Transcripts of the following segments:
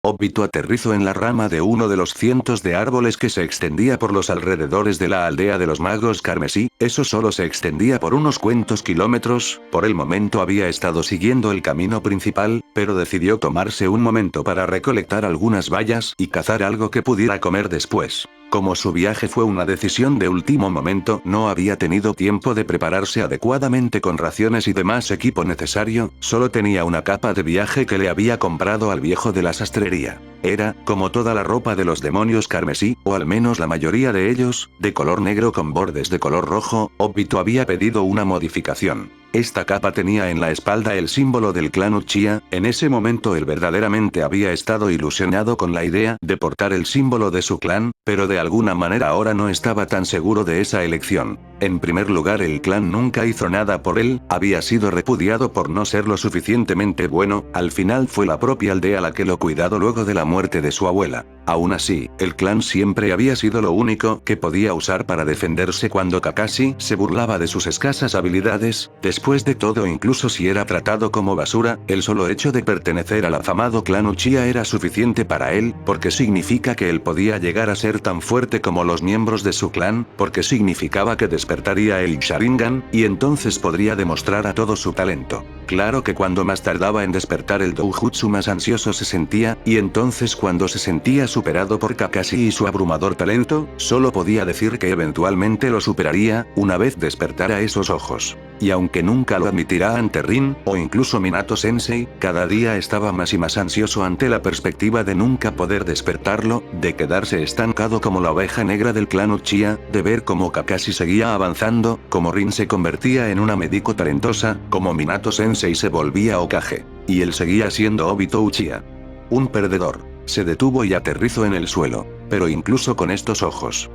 Obito aterrizó en la rama de uno de los cientos de árboles que se extendía por los alrededores de la aldea de los magos carmesí. Eso solo se extendía por unos cuantos kilómetros. Por el momento había estado siguiendo el camino principal, pero decidió tomarse un momento para recolectar algunas bayas y cazar algo que pudiera comer después. Como su viaje fue una decisión de último momento, no había tenido tiempo de prepararse adecuadamente con raciones y demás equipo necesario, solo tenía una capa de viaje que le había comprado al viejo de la sastrería. Era, como toda la ropa de los demonios carmesí, o al menos la mayoría de ellos, de color negro con bordes de color rojo. Obito había pedido una modificación. Esta capa tenía en la espalda el símbolo del clan Uchiha. En ese momento él verdaderamente había estado ilusionado con la idea de portar el símbolo de su clan, pero de alguna manera ahora no estaba tan seguro de esa elección. En primer lugar, el clan nunca hizo nada por él, había sido repudiado por no ser lo suficientemente bueno. Al final fue la propia aldea la que lo cuidado luego de la muerte de su abuela. Aún así, el clan siempre había sido lo único que podía usar para defenderse cuando Kakashi se burlaba de sus escasas habilidades. Después de todo, incluso si era tratado como basura, el solo hecho de pertenecer al afamado clan Uchiha era suficiente para él, porque significa que él podía llegar a ser tan fuerte como los miembros de su clan, porque significaba que despertaría el Sharingan, y entonces podría demostrar a todo su talento. Claro que cuando más tardaba en despertar el Doujutsu más ansioso se sentía, y entonces cuando se sentía superado por Kakashi y su abrumador talento, solo podía decir que eventualmente lo superaría, una vez despertara esos ojos. Y aunque nunca lo admitirá ante Rin, o incluso Minato-sensei, cada día estaba más y más ansioso ante la perspectiva de nunca poder despertarlo, de quedarse estancado como la oveja negra del clan Uchiha, de ver cómo Kakashi seguía avanzando, como Rin se convertía en una médico talentosa, como Minato-sensei se volvía Hokage. Y él seguía siendo Obito Uchiha. Un perdedor. Se detuvo y aterrizó en el suelo. Pero incluso con estos ojos.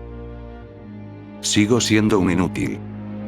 Sigo siendo un inútil.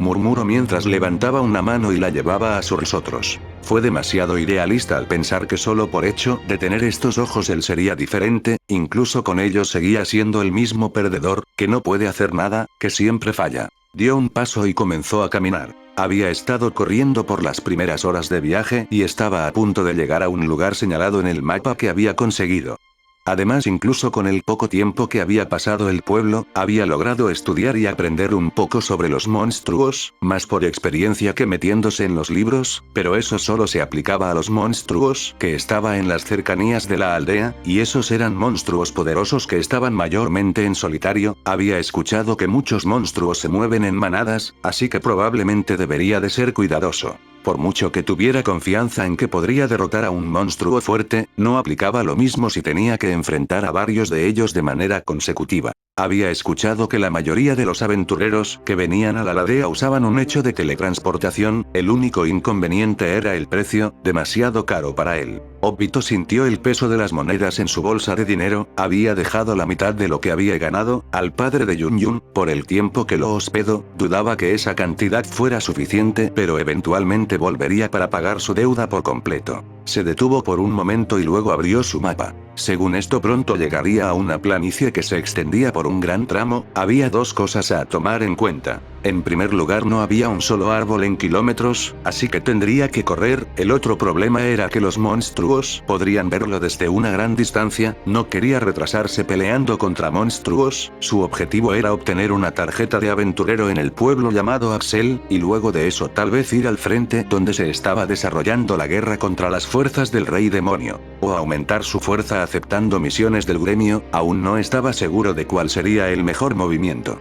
Murmuró mientras levantaba una mano y la llevaba a sus otros. Fue demasiado idealista al pensar que solo por hecho de tener estos ojos él sería diferente, incluso con ellos seguía siendo el mismo perdedor, que no puede hacer nada, que siempre falla. Dio un paso y comenzó a caminar. Había estado corriendo por las primeras horas de viaje y estaba a punto de llegar a un lugar señalado en el mapa que había conseguido. Además, incluso con el poco tiempo que había pasado el pueblo, había logrado estudiar y aprender un poco sobre los monstruos, más por experiencia que metiéndose en los libros, pero eso solo se aplicaba a los monstruos que estaban en las cercanías de la aldea, y esos eran monstruos poderosos que estaban mayormente en solitario. Había escuchado que muchos monstruos se mueven en manadas, así que probablemente debería de ser cuidadoso. Por mucho que tuviera confianza en que podría derrotar a un monstruo fuerte, no aplicaba lo mismo si tenía que enfrentar a varios de ellos de manera consecutiva. Había escuchado que la mayoría de los aventureros que venían a la aldea usaban un hecho de teletransportación, el único inconveniente era el precio, demasiado caro para él. Obito sintió el peso de las monedas en su bolsa de dinero, había dejado la mitad de lo que había ganado al padre de Yun. Por el tiempo que lo hospedó, dudaba que esa cantidad fuera suficiente, pero eventualmente volvería para pagar su deuda por completo. Se detuvo por un momento y luego abrió su mapa. Según esto, pronto llegaría a una planicie que se extendía por un gran tramo. Había dos cosas a tomar en cuenta. En primer lugar, no había un solo árbol en kilómetros, así que tendría que correr. El otro problema era que los monstruos podrían verlo desde una gran distancia. No quería retrasarse peleando contra monstruos. Su objetivo era obtener una tarjeta de aventurero en el pueblo llamado Axel, y luego de eso tal vez ir al frente donde se estaba desarrollando la guerra contra las fuerzas del rey demonio, o aumentar su fuerza aceptando misiones del gremio. Aún no estaba seguro de cuál sería el mejor movimiento.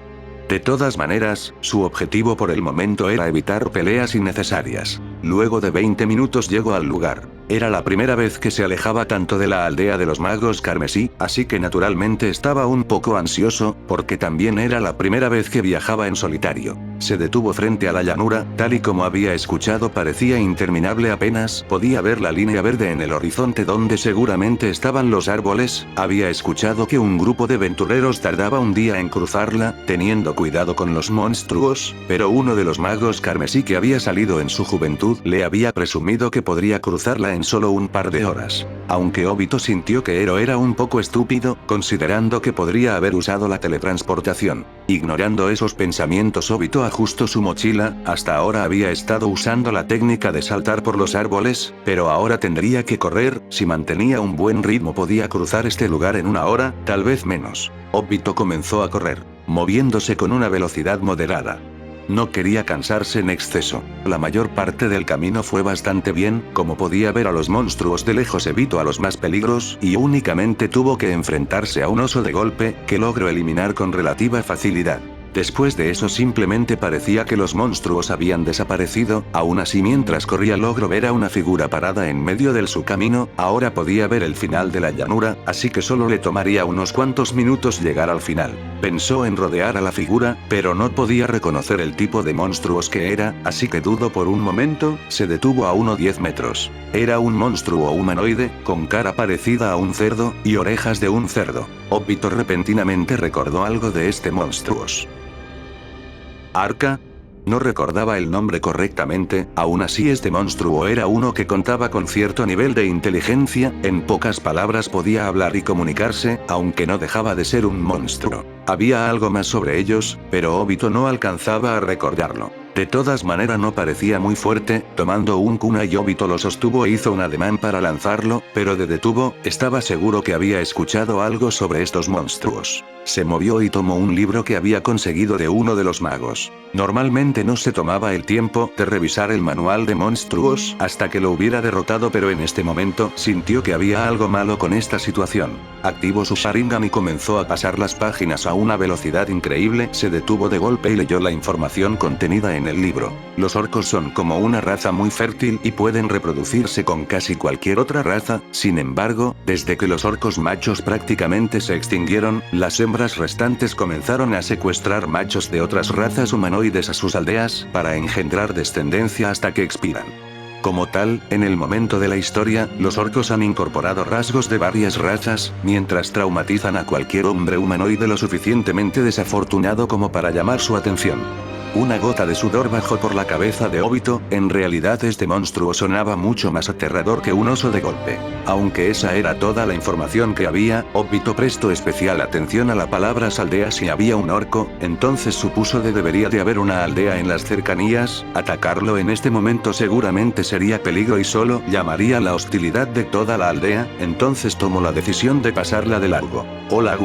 De todas maneras, su objetivo por el momento era evitar peleas innecesarias. Luego de 20 minutos llegó al lugar. Era la primera vez que se alejaba tanto de la aldea de los magos carmesí, así que naturalmente estaba un poco ansioso, porque también era la primera vez que viajaba en solitario. Se detuvo frente a la llanura, tal y como había escuchado parecía interminable, apenas podía ver la línea verde en el horizonte donde seguramente estaban los árboles. Había escuchado que un grupo de aventureros tardaba un día en cruzarla, teniendo cuidado con los monstruos, pero uno de los magos carmesí que había salido en su juventud le había presumido que podría cruzarla en solo un par de horas. Aunque Obito sintió que Ero era un poco estúpido, considerando que podría haber usado la teletransportación. Ignorando esos pensamientos, Obito justo su mochila. Hasta ahora había estado usando la técnica de saltar por los árboles, pero ahora tendría que correr. Si mantenía un buen ritmo podía cruzar este lugar en una hora, tal vez menos. Obito comenzó a correr, moviéndose con una velocidad moderada. No quería cansarse en exceso. La mayor parte del camino fue bastante bien, como podía ver a los monstruos de lejos evitó a los más peligros y únicamente tuvo que enfrentarse a un oso de golpe, que logró eliminar con relativa facilidad. Después de eso simplemente parecía que los monstruos habían desaparecido. Aún así, mientras corría logró ver a una figura parada en medio de su camino. Ahora podía ver el final de la llanura, así que solo le tomaría unos cuantos minutos llegar al final. Pensó en rodear a la figura, pero no podía reconocer el tipo de monstruos que era, así que dudó por un momento. Se detuvo a unos 10 metros. Era un monstruo humanoide, con cara parecida a un cerdo, y orejas de un cerdo. Obito repentinamente recordó algo de este monstruo. ¿Arca? No recordaba el nombre correctamente. Aún así este monstruo era uno que contaba con cierto nivel de inteligencia. En pocas palabras podía hablar y comunicarse, aunque no dejaba de ser un monstruo. Había algo más sobre ellos, pero Obito no alcanzaba a recordarlo. De todas maneras no parecía muy fuerte. Tomando un kunai, Obito lo sostuvo e hizo un ademán para lanzarlo, pero de detuvo. Estaba seguro que había escuchado algo sobre estos monstruos. Se movió y tomó un libro que había conseguido de uno de los magos. Normalmente no se tomaba el tiempo de revisar el manual de monstruos hasta que lo hubiera derrotado, pero en este momento sintió que había algo malo con esta situación. Activó su Sharingan y comenzó a pasar las páginas a una velocidad increíble. Se detuvo de golpe y leyó la información contenida en el libro. Los orcos son como una raza muy fértil y pueden reproducirse con casi cualquier otra raza. Sin embargo, desde que los orcos machos prácticamente se extinguieron, las hembras restantes comenzaron a secuestrar machos de otras razas humanoides a sus aldeas para engendrar descendencia hasta que expiran. Como tal, en el momento de la historia, los orcos han incorporado rasgos de varias razas, mientras traumatizan a cualquier hombre humanoide lo suficientemente desafortunado como para llamar su atención. Una gota de sudor bajó por la cabeza de Obito. En realidad este monstruo sonaba mucho más aterrador que un oso de golpe. Aunque esa era toda la información que había, Obito prestó especial atención a la palabra aldea. Si había un orco, entonces supuso que debería de haber una aldea en las cercanías. Atacarlo en este momento seguramente sería peligro y solo llamaría la hostilidad de toda la aldea. Entonces tomó la decisión de pasarla de largo. Hola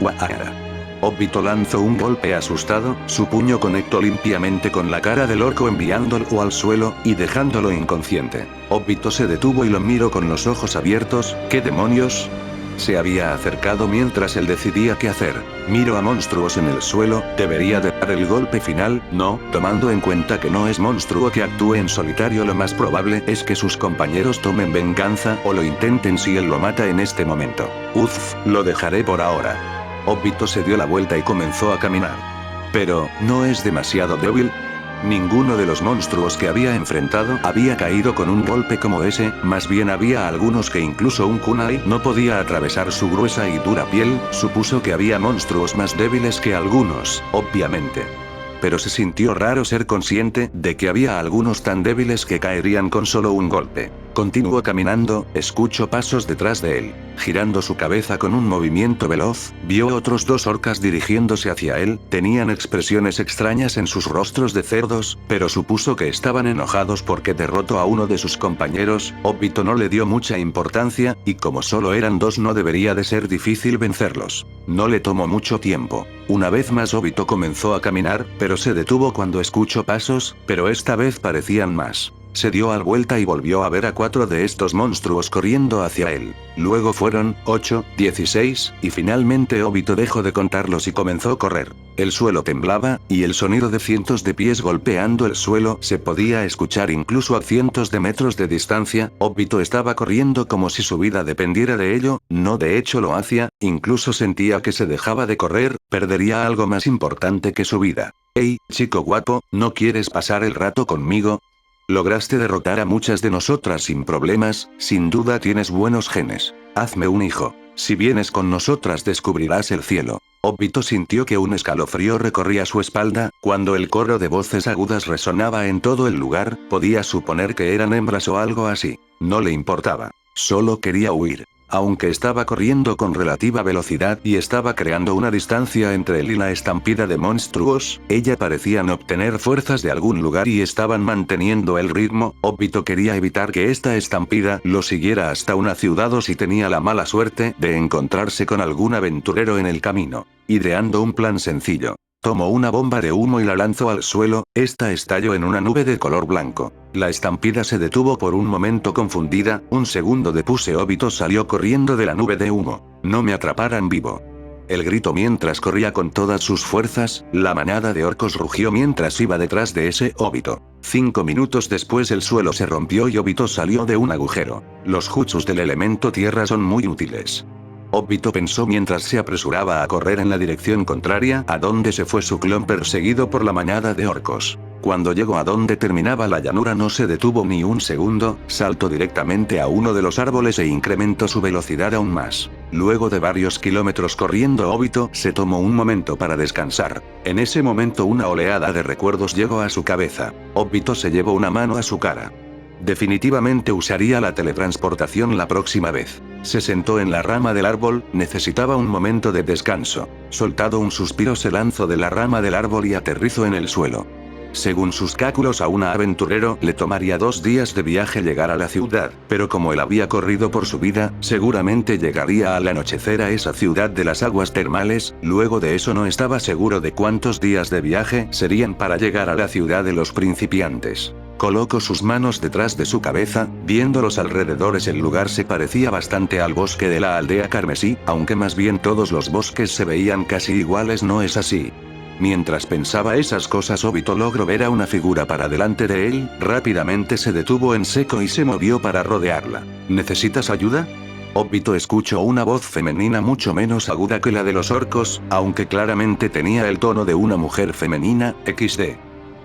Guaara. Obito lanzó un golpe asustado, su puño conectó limpiamente con la cara del orco enviándolo al suelo, y dejándolo inconsciente. Obito se detuvo y lo miró con los ojos abiertos. ¿Qué demonios? Se había acercado mientras él decidía qué hacer. Miro a monstruos en el suelo, debería de dar el golpe final. No, tomando en cuenta que no es monstruo que actúe en solitario, lo más probable es que sus compañeros tomen venganza o lo intenten si él lo mata en este momento. Lo dejaré por ahora. Obito se dio la vuelta y comenzó a caminar. Pero, ¿no es demasiado débil? Ninguno de los monstruos que había enfrentado había caído con un golpe como ese, más bien había algunos que incluso un kunai no podía atravesar su gruesa y dura piel. Supuso que había monstruos más débiles que algunos, obviamente. Pero se sintió raro ser consciente de que había algunos tan débiles que caerían con solo un golpe. Continuó caminando, escuchó pasos detrás de él. Girando su cabeza con un movimiento veloz, vio otros dos orcas dirigiéndose hacia él. Tenían expresiones extrañas en sus rostros de cerdos, pero supuso que estaban enojados porque derrotó a uno de sus compañeros. Obito no le dio mucha importancia, y como solo eran dos no debería de ser difícil vencerlos. No le tomó mucho tiempo. Una vez más Obito comenzó a caminar, pero se detuvo cuando escuchó pasos, pero esta vez parecían más. Se dio a la vuelta y volvió a ver a 4 de estos monstruos corriendo hacia él. Luego fueron 8, 16, y finalmente Obito dejó de contarlos y comenzó a correr. El suelo temblaba, y el sonido de cientos de pies golpeando el suelo se podía escuchar incluso a cientos de metros de distancia. Obito estaba corriendo como si su vida dependiera de ello. No, de hecho lo hacía, incluso sentía que se dejaba de correr, perdería algo más importante que su vida. Hey, chico guapo, ¿no quieres pasar el rato conmigo? Lograste derrotar a muchas de nosotras sin problemas, sin duda tienes buenos genes. Hazme un hijo. Si vienes con nosotras descubrirás el cielo. Obito sintió que un escalofrío recorría su espalda. Cuando el coro de voces agudas resonaba en todo el lugar, podía suponer que eran hembras o algo así. No le importaba. Solo quería huir. Aunque estaba corriendo con relativa velocidad y estaba creando una distancia entre él y la estampida de monstruos, ella parecían obtener fuerzas de algún lugar y estaban manteniendo el ritmo. Obito quería evitar que esta estampida lo siguiera hasta una ciudad o si tenía la mala suerte de encontrarse con algún aventurero en el camino. Ideando un plan sencillo. Tomo una bomba de humo y la lanzo al suelo, esta estalló en una nube de color blanco. La estampida se detuvo por un momento confundida, un segundo después Obito salió corriendo de la nube de humo. No me atraparan vivo. El grito mientras corría con todas sus fuerzas, la manada de orcos rugió mientras iba detrás de ese Obito. 5 minutos después el suelo se rompió y Obito salió de un agujero. Los jutsus del elemento tierra son muy útiles. Obito pensó mientras se apresuraba a correr en la dirección contraria a donde se fue su clon perseguido por la manada de orcos. Cuando llegó a donde terminaba la llanura no se detuvo ni un segundo, saltó directamente a uno de los árboles e incrementó su velocidad aún más. Luego de varios kilómetros corriendo Obito se tomó un momento para descansar. En ese momento una oleada de recuerdos llegó a su cabeza. Obito se llevó una mano a su cara. Definitivamente usaría la teletransportación la próxima vez. Se sentó en la rama del árbol, necesitaba un momento de descanso. Soltado un suspiro se lanzó de la rama del árbol y aterrizó en el suelo. Según sus cálculos a un aventurero le tomaría 2 días de viaje llegar a la ciudad, pero como él había corrido por su vida, seguramente llegaría al anochecer a esa ciudad de las aguas termales. Luego de eso no estaba seguro de cuántos días de viaje serían para llegar a la ciudad de los principiantes. Colocó sus manos detrás de su cabeza, viendo los alrededores. El lugar se parecía bastante al bosque de la aldea carmesí, aunque más bien todos los bosques se veían casi iguales. ¿No es así? Mientras pensaba esas cosas Obito logró ver a una figura para delante de él, rápidamente se detuvo en seco y se movió para rodearla. ¿Necesitas ayuda? Obito escuchó una voz femenina mucho menos aguda que la de los orcos, aunque claramente tenía el tono de una mujer femenina. XD.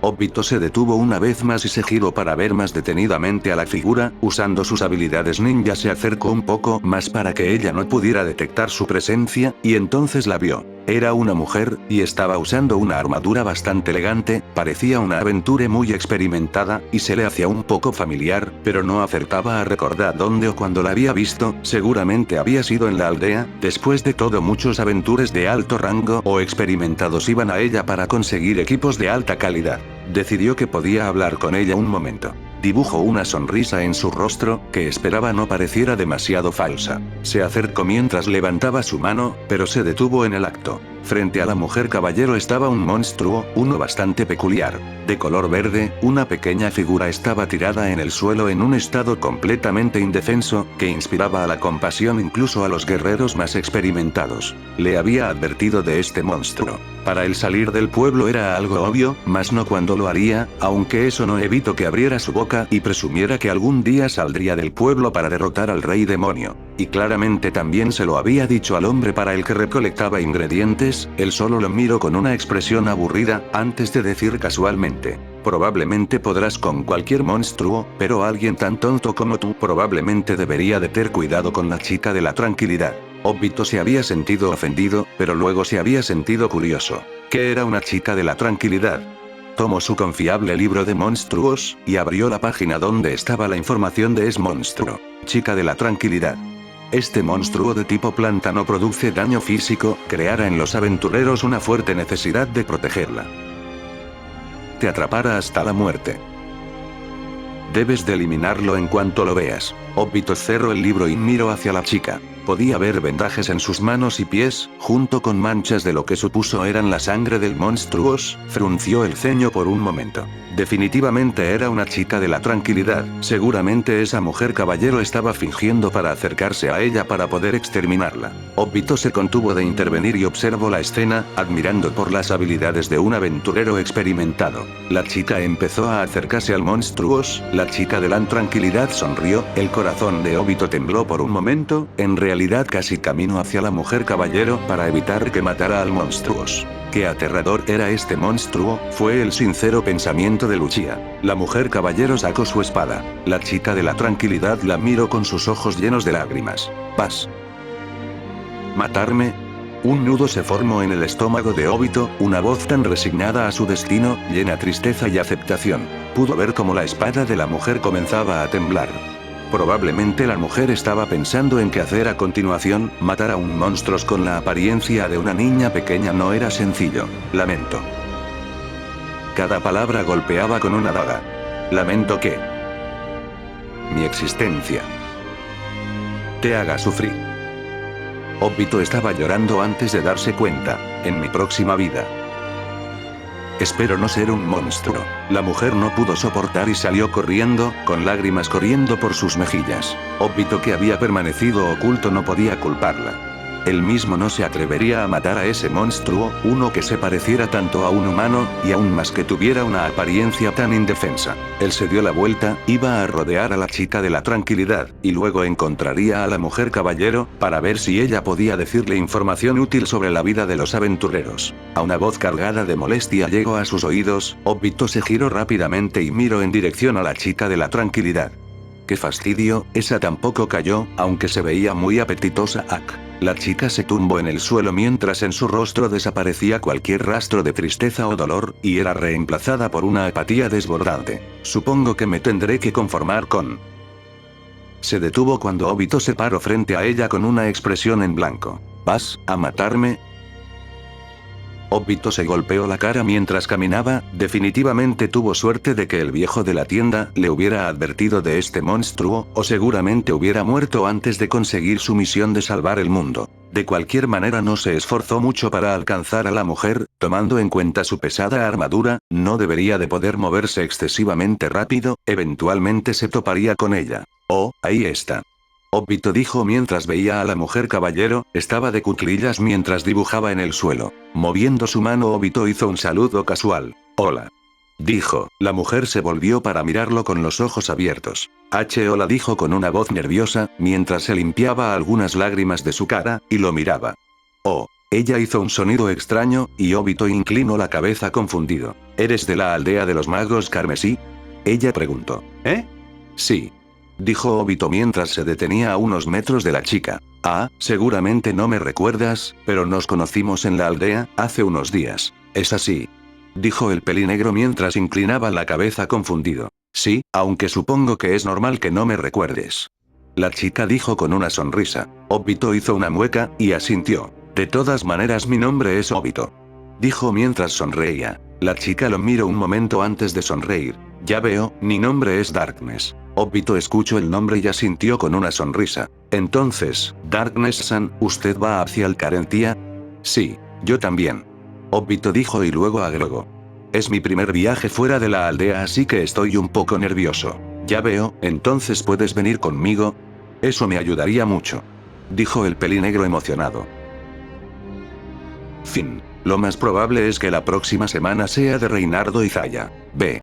Obito se detuvo una vez más y se giró para ver más detenidamente a la figura. Usando sus habilidades ninja se acercó un poco más para que ella no pudiera detectar su presencia, y entonces la vio. Era una mujer, y estaba usando una armadura bastante elegante, parecía una aventura muy experimentada, y se le hacía un poco familiar, pero no acertaba a recordar dónde o cuándo la había visto. Seguramente había sido en la aldea. Después de todo muchos aventureros de alto rango o experimentados iban a ella para conseguir equipos de alta calidad. Decidió que podía hablar con ella un momento. Dibujó una sonrisa en su rostro, que esperaba no pareciera demasiado falsa. Se acercó mientras levantaba su mano, pero se detuvo en el acto. Frente a la mujer caballero estaba un monstruo, uno bastante peculiar. De color verde, una pequeña figura estaba tirada en el suelo en un estado completamente indefenso, que inspiraba a la compasión incluso a los guerreros más experimentados. Le había advertido de este monstruo. Para él salir del pueblo era algo obvio, mas no cuando lo haría, aunque eso no evitó que abriera su boca y presumiera que algún día saldría del pueblo para derrotar al rey demonio. Y claramente también se lo había dicho al hombre para el que recolectaba ingredientes. Él solo lo miró con una expresión aburrida, antes de decir casualmente: probablemente podrás con cualquier monstruo, pero alguien tan tonto como tú probablemente debería de tener cuidado con la chica de la tranquilidad. Obito se había sentido ofendido, pero luego se había sentido curioso. ¿Qué era una chica de la tranquilidad? Tomó su confiable libro de monstruos, y abrió la página donde estaba la información de ese monstruo. Chica de la tranquilidad. Este monstruo de tipo planta no produce daño físico, creará en los aventureros una fuerte necesidad de protegerla. Te atrapará hasta la muerte. Debes de eliminarlo en cuanto lo veas. Obito cerró el libro y miró hacia la chica. Podía ver vendajes en sus manos y pies, junto con manchas de lo que supuso eran la sangre del monstruo. Frunció el ceño por un momento. Definitivamente era una chica de la tranquilidad. Seguramente esa mujer caballero estaba fingiendo para acercarse a ella para poder exterminarla. Obito se contuvo de intervenir y observó la escena, admirando por las habilidades de un aventurero experimentado. La chica empezó a acercarse al monstruo. La chica de la tranquilidad sonrió, el corazón de Obito tembló por un momento, en realidad casi caminó hacia la mujer caballero para evitar que matara al monstruo. Qué aterrador era este monstruo, fue el sincero pensamiento de Lucia. La mujer caballero sacó su espada. La chica de la tranquilidad la miró con sus ojos llenos de lágrimas. ¿Vas matarme? Un nudo se formó en el estómago de Obito, una voz tan resignada a su destino, llena de tristeza y aceptación. Pudo ver cómo la espada de la mujer comenzaba a temblar. Probablemente la mujer estaba pensando en qué hacer a continuación. Matar a un monstruo con la apariencia de una niña pequeña no era sencillo. Lamento. Cada palabra golpeaba con una daga. Lamento que mi existencia te haga sufrir. Obito estaba llorando antes de darse cuenta. En mi próxima vida. Espero no ser un monstruo. La mujer no pudo soportar y salió corriendo, con lágrimas corriendo por sus mejillas. Obito, que había permanecido oculto, no podía culparla. Él mismo no se atrevería a matar a ese monstruo, uno que se pareciera tanto a un humano, y aún más que tuviera una apariencia tan indefensa. Él se dio la vuelta, iba a rodear a la chica de la tranquilidad, y luego encontraría a la mujer caballero, para ver si ella podía decirle información útil sobre la vida de los aventureros. A una voz cargada de molestia llegó a sus oídos. Obito se giró rápidamente y miró en dirección a la chica de la tranquilidad. ¡Qué fastidio! Esa tampoco cayó, aunque se veía muy apetitosa. La chica se tumbó en el suelo mientras en su rostro desaparecía cualquier rastro de tristeza o dolor, y era reemplazada por una apatía desbordante. Supongo que me tendré que conformar con... Se detuvo cuando Obito se paró frente a ella con una expresión en blanco. ¿Vas a matarme? Obito se golpeó la cara mientras caminaba. Definitivamente tuvo suerte de que el viejo de la tienda le hubiera advertido de este monstruo, o seguramente hubiera muerto antes de conseguir su misión de salvar el mundo. De cualquier manera no se esforzó mucho para alcanzar a la mujer. Tomando en cuenta su pesada armadura, no debería de poder moverse excesivamente rápido. Eventualmente se toparía con ella. Oh, ahí está. Obito dijo mientras veía a la mujer caballero. Estaba de cuclillas mientras dibujaba en el suelo. Moviendo su mano, Obito hizo un saludo casual. Hola. Dijo. La mujer se volvió para mirarlo con los ojos abiertos. Hola, dijo con una voz nerviosa, mientras se limpiaba algunas lágrimas de su cara, y lo miraba. Oh. Ella hizo un sonido extraño, y Obito inclinó la cabeza confundido. ¿Eres de la aldea de los magos carmesí? Ella preguntó. ¿Eh? Sí. Dijo Obito mientras se detenía a unos metros de la chica. Ah, seguramente no me recuerdas, pero nos conocimos en la aldea, hace unos días. ¿Es así? Dijo el pelinegro mientras inclinaba la cabeza confundido. Sí, aunque supongo que es normal que no me recuerdes. La chica dijo con una sonrisa. Obito hizo una mueca, y asintió. De todas maneras, mi nombre es Obito. Dijo mientras sonreía. La chica lo miró un momento antes de sonreír. Ya veo, mi nombre es Darkness. Obito escuchó el nombre y asintió con una sonrisa. Entonces, Darkness-san, ¿usted va hacia el Carentia? Sí, yo también. Obito dijo y luego agregó. Es mi primer viaje fuera de la aldea, así que estoy un poco nervioso. Ya veo, entonces puedes venir conmigo. Eso me ayudaría mucho. Dijo el pelinegro emocionado. Fin. Lo más probable es que la próxima semana sea de Reinardo y Zaya. B.